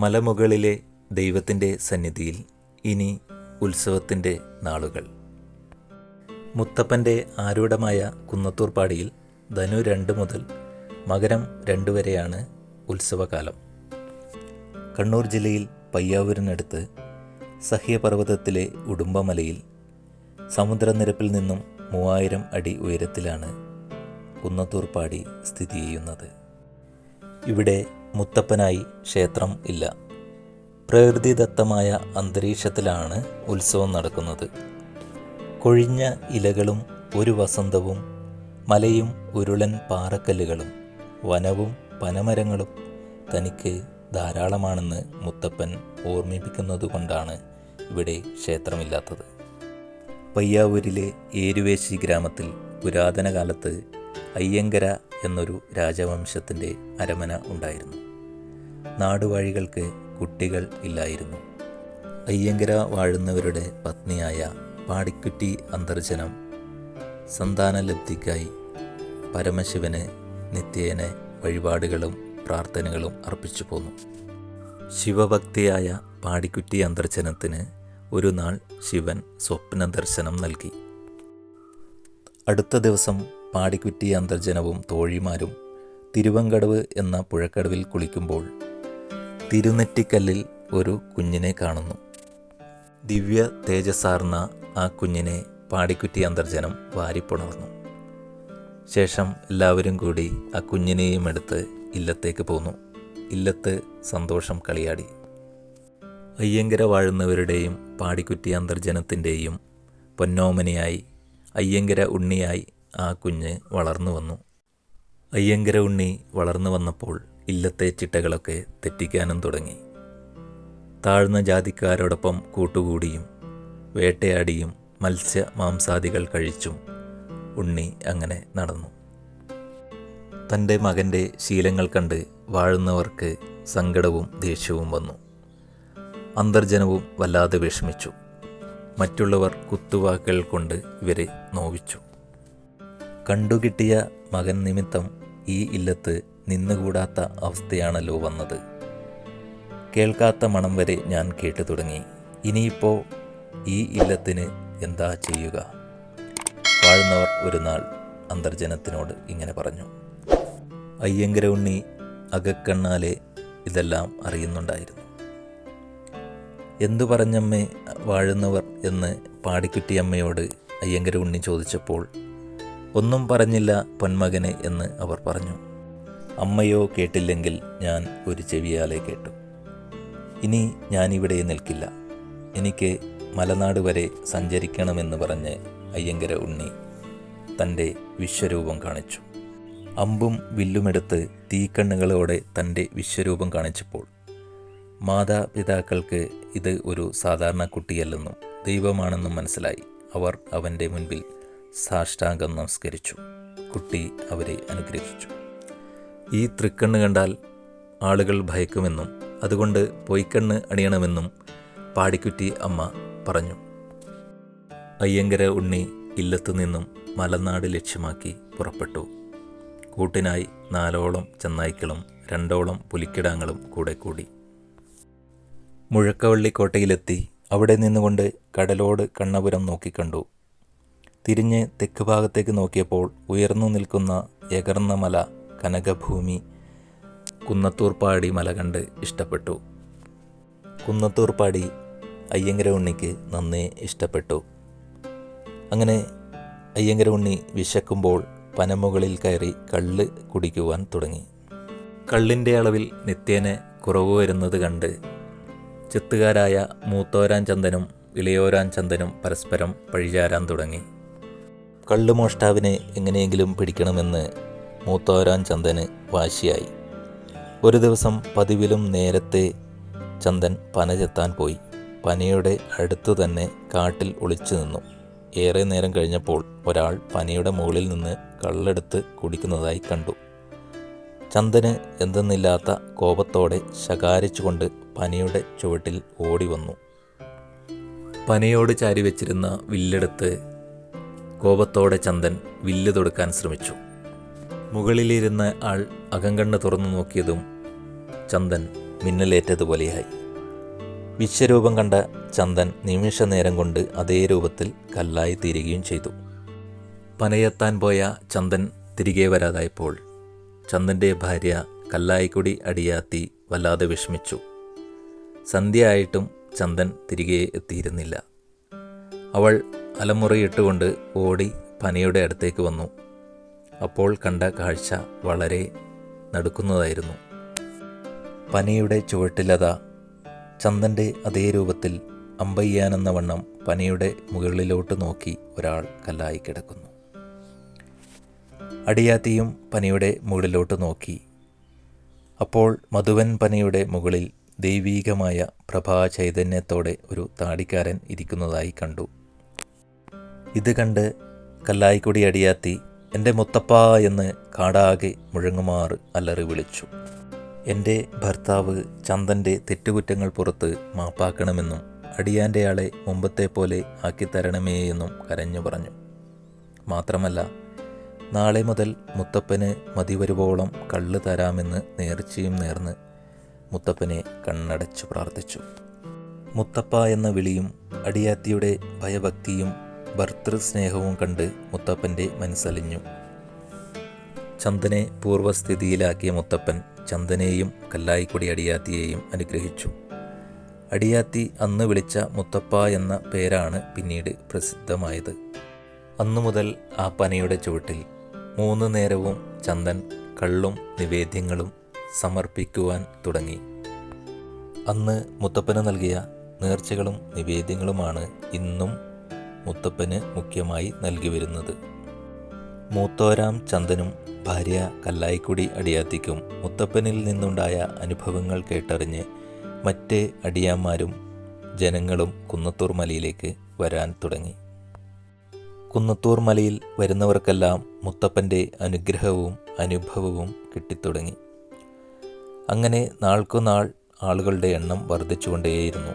മലമുകളിലെ ദൈവത്തിൻ്റെ സന്നിധിയിൽ ഇനി ഉത്സവത്തിൻ്റെ നാളുകൾ. മുത്തപ്പൻ്റെ ആരൂഢമായ കുന്നത്തൂർപ്പാടിയിൽ ധനു 2 മുതൽ മകരം 2 വരെയാണ് ഉത്സവകാലം. കണ്ണൂർ ജില്ലയിൽ പയ്യാവൂരിനടുത്ത് സഹ്യപർവ്വതത്തിലെ ഉടുമ്പമലയിൽ സമുദ്രനിരപ്പിൽ നിന്നും 3000 അടി ഉയരത്തിലാണ് കുന്നത്തൂർപ്പാടി സ്ഥിതി ചെയ്യുന്നത്. ഇവിടെ മുത്തപ്പനായി ക്ഷേത്രം ഇല്ല. പ്രകൃതിദത്തമായ അന്തരീക്ഷത്തിലാണ് ഉത്സവം നടക്കുന്നത്. കൊഴിഞ്ഞ ഇലകളും ഒരു വസന്തവും മലയും ഉരുളൻ പാറക്കല്ലുകളും വനവും പനമരങ്ങളും തനിക്ക് ധാരാളമാണെന്ന് മുത്തപ്പൻ ഓർമ്മിപ്പിക്കുന്നതുകൊണ്ടാണ് ഇവിടെ ക്ഷേത്രമില്ലാത്തത്. പയ്യാവൂരിലെ ഏരുവേശി ഗ്രാമത്തിൽ പുരാതന കാലത്ത് അയ്യങ്കര എന്നൊരു രാജവംശത്തിൻ്റെ അരമന ഉണ്ടായിരുന്നു. നാടുവാഴികൾക്ക് കുട്ടികൾ ഇല്ലായിരുന്നു. അയ്യങ്കര വാഴുന്നവരുടെ പത്നിയായ പാടിക്കുറ്റി അന്തർജനം സന്താനലബ്ധിക്കായി പരമശിവന് നിത്യേന വഴിപാടുകളും പ്രാർത്ഥനകളും അർപ്പിച്ചു പോന്നു. ശിവഭക്തിയായ പാടിക്കുറ്റി അന്തർജനത്തിന് ഒരു നാൾ ശിവൻ സ്വപ്ന ദർശനം നൽകി. അടുത്ത ദിവസം പാടിക്കുറ്റി അന്തർജനവും തോഴിമാരും തിരുവങ്കടവ് എന്ന പുഴക്കടവിൽ കുളിക്കുമ്പോൾ തിരുനെറ്റിക്കല്ലിൽ ഒരു കുഞ്ഞിനെ കാണുന്നു. ദിവ്യ തേജസ്സാർന്ന ആ കുഞ്ഞിനെ പാടിക്കുറ്റി അന്തർജനം വാരിപ്പുണർന്നു. ശേഷം എല്ലാവരും കൂടി ആ കുഞ്ഞിനെയും എടുത്ത് ഇല്ലത്തേക്ക് പോന്നു. ഇല്ലത്ത് സന്തോഷം കളിയാടി. അയ്യങ്കര വാഴുന്നവരുടെയും പാടിക്കുറ്റി അന്തർജനത്തിൻ്റെയും പൊന്നോമനയായി അയ്യങ്കര ഉണ്ണിയായി ആ കുഞ്ഞ് വളർന്നു വന്നു. അയ്യങ്കര ഉണ്ണി വളർന്നു വന്നപ്പോൾ ഇല്ലത്തെ ചിട്ടകളൊക്കെ തെറ്റിക്കാനും തുടങ്ങി. താഴ്ന്ന ജാതിക്കാരോടൊപ്പം കൂട്ടുകൂടിയും വേട്ടയാടിയും മത്സ്യ മാംസാദികൾ കഴിച്ചും ഉണ്ണി അങ്ങനെ നടന്നു. തൻ്റെ മകൻ്റെ ശീലങ്ങൾ കണ്ട് വാഴുന്നവർക്ക് സങ്കടവും ദേഷ്യവും വന്നു. അന്തർജനവും വല്ലാതെ വിഷമിച്ചു. മറ്റുള്ളവർ കുത്തുവാക്കുകൾ കൊണ്ട് ഇവരെ നോവിച്ചു. കണ്ടുകിട്ടിയ മകൻ നിമിത്തം ഈ ഇല്ലത്ത് നിന്നുകൂടാത്ത അവസ്ഥയാണല്ലോ വന്നത്. കേൾക്കാത്ത മണം വരെ ഞാൻ കേട്ടു തുടങ്ങി. ഇനിയിപ്പോൾ ഈ ഇല്ലത്തിന് എന്താ ചെയ്യുക? വാഴുന്നവർ ഒരു നാൾ അന്തർജനത്തിനോട് ഇങ്ങനെ പറഞ്ഞു. അയ്യങ്കര ഉണ്ണി അകക്കണ്ണാലെ ഇതെല്ലാം അറിയുന്നുണ്ടായിരുന്നു. എന്തു പറഞ്ഞമ്മേ വാഴുന്നവർ എന്ന് പാടിക്കുറ്റിയമ്മയോട് അയ്യങ്കര ഉണ്ണി ചോദിച്ചപ്പോൾ ഒന്നും പറഞ്ഞില്ല പൊന്മകനെ എന്ന് അവർ പറഞ്ഞു. അമ്മയോ കേട്ടില്ലെങ്കിൽ ഞാൻ ഒരു ചെവിയാലെ കേട്ടു. ഇനി ഞാനിവിടെ നിൽക്കില്ല, എനിക്ക് മലനാട് വരെ സഞ്ചരിക്കണമെന്ന് പറഞ്ഞ് അയ്യങ്കര ഉണ്ണി തൻ്റെ വിശ്വരൂപം കാണിച്ചു. അമ്പും വില്ലുമെടുത്ത് തീക്കണ്ണുകളോടെ തൻ്റെ വിശ്വരൂപം കാണിച്ചപ്പോൾ മാതാപിതാക്കൾക്ക് ഇത് ഒരു സാധാരണ കുട്ടിയല്ലെന്നും ദൈവമാണെന്നും മനസ്സിലായി. അവർ അവൻ്റെ മുൻപിൽ സാഷ്ടാംഗം നമസ്കരിച്ചു. കുട്ടി അവരെ അനുഗ്രഹിച്ചു. ഈ തൃക്കണ്ണ് കണ്ടാൽ ആളുകൾ ഭയക്കുമെന്നും അതുകൊണ്ട് പൊയ്ക്കണ്ണ് അണിയണമെന്നും പാടിക്കുറ്റി അമ്മ പറഞ്ഞു. അയ്യങ്കര ഉണ്ണി ഇല്ലത്തു നിന്നും മലനാട് ലക്ഷ്യമാക്കി പുറപ്പെട്ടു. കൂട്ടിനായി 4 ചെന്നായ്ക്കളും 2 പുലിക്കിടാങ്ങളും കൂടെ കൂടി. മുഴക്കവള്ളിക്കോട്ടയിലെത്തി അവിടെ നിന്നുകൊണ്ട് കടലോട് കണ്ണപുരം നോക്കിക്കണ്ടു. തിരിഞ്ഞ് തെക്ക് ഭാഗത്തേക്ക് നോക്കിയപ്പോൾ ഉയർന്നു നിൽക്കുന്ന എകർന്ന മല കനകഭൂമി കുന്നത്തൂർപ്പാടി മല കണ്ട് ഇഷ്ടപ്പെട്ടു. കുന്നത്തൂർപ്പാടി അയ്യങ്കര ഉണ്ണിക്ക് നന്നേ ഇഷ്ടപ്പെട്ടു. അങ്ങനെ അയ്യങ്കര ഉണ്ണി വിശക്കുമ്പോൾ പനമുകളിൽ കയറി കള്ള് കുടിക്കുവാൻ തുടങ്ങി. കള്ളിൻ്റെ അളവിൽ നിത്യേന കുറവ് വരുന്നത് കണ്ട് ചെത്തുകാരായ മൂത്തോരാൻ ചന്ദനും ഇളയോരാൻ ചന്ദനും പരസ്പരം പഴിചാരാൻ തുടങ്ങി. കള്ളുമോഷ്ടാവിനെ എങ്ങനെയെങ്കിലും പിടിക്കണമെന്ന് മൂത്തോരാൻ ചന്ദന് വാശിയായി. ഒരു ദിവസം പതിവിലും നേരത്തെ ചന്ദൻ പന ചെത്താൻ പോയി. പനയുടെ അടുത്തു തന്നെ കാട്ടിൽ ഒളിച്ചു നിന്നു. ഏറെ നേരം കഴിഞ്ഞപ്പോൾ ഒരാൾ പനയുടെ മുകളിൽ നിന്ന് കള്ളെടുത്ത് കുടിക്കുന്നതായി കണ്ടു. ചന്ദന് എന്തെന്നില്ലാത്ത കോപത്തോടെ ശകാരിച്ചുകൊണ്ട് പനയുടെ ചുവട്ടിൽ ഓടി വന്നു. പനയോട് ചാരി വെച്ചിരുന്ന വില്ലെടുത്ത് കോപത്തോടെ ചന്ദൻ വില്ല് തൊടുക്കാൻ ശ്രമിച്ചു. മുകളിലിരുന്ന ആൾ അകങ്കണ്ണ് തുറന്നു നോക്കിയതും ചന്ദൻ മിന്നലേറ്റതുപോലെയായി. വിശ്വരൂപം കണ്ട ചന്ദൻ നിമിഷ നേരം കൊണ്ട് അതേ രൂപത്തിൽ കല്ലായി തീരുകയും ചെയ്തു. പനയെത്താൻ പോയ ചന്ദൻ തിരികെ വരാതായപ്പോൾ ചന്ദൻ്റെ ഭാര്യ കല്ലായിക്കുടി അടിയാത്തി വല്ലാതെ വിഷമിച്ചു. സന്ധ്യയായിട്ടും ചന്ദൻ തിരികെ എത്തിയിരുന്നില്ല. അവൾ അലമുറയിട്ടുകൊണ്ട് ഓടി പനയുടെ അടുത്തേക്ക് വന്നു. അപ്പോൾ കണ്ട കാഴ്ച വളരെ നടുക്കുന്നതായിരുന്നു. പനയുടെ ചുവട്ടിലതാ ചന്ദൻ്റെ അതേ രൂപത്തിൽ അമ്പയ്യാനെന്ന വണ്ണം പനയുടെ മുകളിലോട്ട് നോക്കി ഒരാൾ കല്ലായി കിടക്കുന്നു. അടിയാത്തിയും പനയുടെ മുകളിലോട്ട് നോക്കി. അപ്പോൾ മധുവൻ പനയുടെ മുകളിൽ ദൈവീകമായ പ്രഭാചൈതന്യത്തോടെ ഒരു താടിക്കാരൻ ഇരിക്കുന്നതായി കണ്ടു. ഇത് കണ്ട് കല്ലായിക്കുടി അടിയാത്തി എൻ്റെ മുത്തപ്പ എന്ന് കാടാകെ മുഴങ്ങുമാറ് അലറി വിളിച്ചു. എൻ്റെ ഭർത്താവ് ചന്ദൻ്റെ തെറ്റുകുറ്റങ്ങൾ പുറത്ത് മാപ്പാക്കണമെന്നും അടിയാൻ്റെ ആളെ മുമ്പത്തെ പോലെ ആക്കിത്തരണമേ എന്നും കരഞ്ഞു പറഞ്ഞു. മാത്രമല്ല, നാളെ മുതൽ മുത്തപ്പന് മതിവരുവോളം കള്ള് തരാമെന്ന് നേർച്ചയും നേർന്ന് മുത്തപ്പനെ കണ്ണടച്ചു പ്രാർത്ഥിച്ചു. മുത്തപ്പ എന്ന വിളിയും അടിയാത്തിയുടെ ഭയഭക്തിയും ഭർതൃസ്നേഹവും കണ്ട് മുത്തപ്പൻ്റെ മനസ്സലിഞ്ഞു. ചന്ദനെ പൂർവ്വസ്ഥിതിയിലാക്കിയ മുത്തപ്പൻ ചന്ദനെയും കല്ലായിക്കുടി അടിയാത്തിയെയും അനുഗ്രഹിച്ചു. അടിയാത്തി അന്ന് വിളിച്ച മുത്തപ്പ എന്ന പേരാണ് പിന്നീട് പ്രസിദ്ധമായത്. അന്നു മുതൽ ആ പനയുടെ ചുവട്ടിൽ 3 നേരവും ചന്ദൻ കള്ളും നിവേദ്യങ്ങളും സമർപ്പിക്കുവാൻ തുടങ്ങി. അന്ന് മുത്തപ്പന് നൽകിയ നേർച്ചകളും നിവേദ്യങ്ങളുമാണ് ഇന്നും മുത്തപ്പന് മുഖ്യമായി നൽകി വരുന്നത്. മൂത്തോരാം ചന്ദനും ഭാര്യ കല്ലായിക്കുടി അടിയാത്തിക്കും മുത്തപ്പനിൽ നിന്നുണ്ടായ അനുഭവങ്ങൾ കേട്ടറിഞ്ഞ് മറ്റ് അടിയാന്മാരും ജനങ്ങളും കുന്നത്തൂർ മലയിലേക്ക് വരാൻ തുടങ്ങി. കുന്നത്തൂർ മലയിൽ വരുന്നവർക്കെല്ലാം മുത്തപ്പൻ്റെ അനുഗ്രഹവും അനുഭവവും കിട്ടിത്തുടങ്ങി. അങ്ങനെ നാൾക്കുനാൾ ആളുകളുടെ എണ്ണം വർദ്ധിച്ചുകൊണ്ടേയിരുന്നു.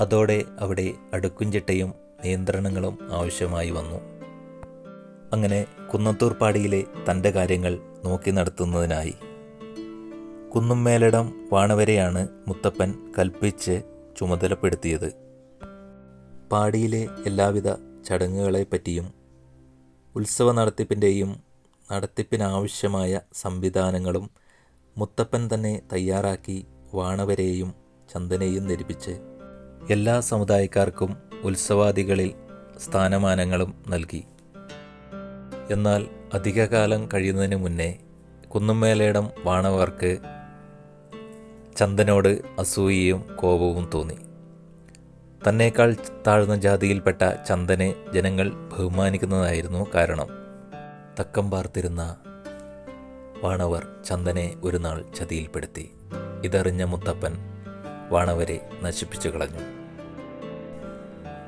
അതോടെ അവിടെ അടുക്കുംചിട്ടയും നിയന്ത്രണങ്ങളും ആവശ്യമായി വന്നു. അങ്ങനെ കുന്നത്തൂർ പാടിയിലെ തൻ്റെ കാര്യങ്ങൾ നോക്കി നടത്തുന്നതിനായി കുന്നുമ്മേലിടം വാണവരെയാണ് മുത്തപ്പൻ കൽപ്പിച്ച് ചുമതലപ്പെടുത്തിയത്. പാടിയിലെ എല്ലാവിധ ചടങ്ങുകളെപ്പറ്റിയും ഉത്സവ നടത്തിപ്പിനാവശ്യമായ സംവിധാനങ്ങളും മുത്തപ്പൻ തന്നെ തയ്യാറാക്കി വാണവരെയും ചന്ദനെയും ധരിപ്പിച്ച് എല്ലാ സമുദായക്കാർക്കും ഉത്സവാദികളിൽ സ്ഥാനമാനങ്ങളും നൽകി. എന്നാൽ അധികകാലം കഴിയുന്നതിന് മുന്നേ കുന്നുമ്മേലേടം വാണവർക്ക് ചന്ദനോട് അസൂയയും കോപവും തോന്നി. തന്നേക്കാൾ താഴ്ന്ന ജാതിയിൽപ്പെട്ട ചന്ദനെ ജനങ്ങൾ ബഹുമാനിക്കുന്നതായിരുന്നു കാരണം. തക്കം പാർത്തിരുന്ന വാണവർ ചന്ദനെ ഒരു നാൾ ചതിയിൽപ്പെടുത്തി. ഇതറിഞ്ഞ മുത്തപ്പൻ വാണവരെ നശിപ്പിച്ചു കളഞ്ഞു.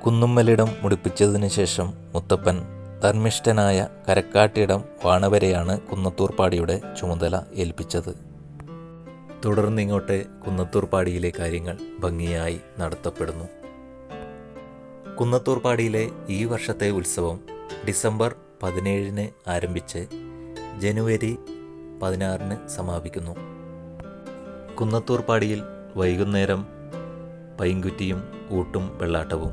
കുന്നുമ്മലിടം മുടിപ്പിച്ചതിന് ശേഷം മുത്തപ്പൻ ധർമ്മിഷ്ഠനായ കരക്കാട്ടിയിടം വാണവരെയാണ് കുന്നത്തൂർ പാടിയുടെ ചുമതല ഏൽപ്പിച്ചത്. തുടർന്നിങ്ങോട്ട് കുന്നത്തൂർ പാടിയിലെ കാര്യങ്ങൾ ഭംഗിയായി നടത്തപ്പെടുന്നു. കുന്നത്തൂർ പാടിയിലെ ഈ വർഷത്തെ ഉത്സവം ഡിസംബർ 17 ആരംഭിച്ച് ജനുവരി 16 സമാപിക്കുന്നു. കുന്നത്തൂർ പാടിയിൽ വൈകുന്നേരം പൈങ്കുറ്റിയും ഊട്ടും വെള്ളാട്ടവും,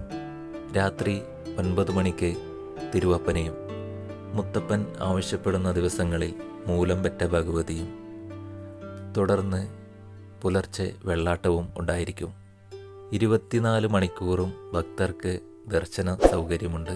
രാത്രി 9 മണിക്ക് തിരുവപ്പനയും, മുത്തപ്പൻ ആവശ്യപ്പെടുന്ന ദിവസങ്ങളിൽ മൂലംപെറ്റ ഭഗവതിയും, തുടർന്ന് പുലർച്ചെ വെള്ളാട്ടവും ഉണ്ടായിരിക്കും. 24 മണിക്കൂറും ഭക്തർക്ക് ദർശന സൗകര്യമുണ്ട്.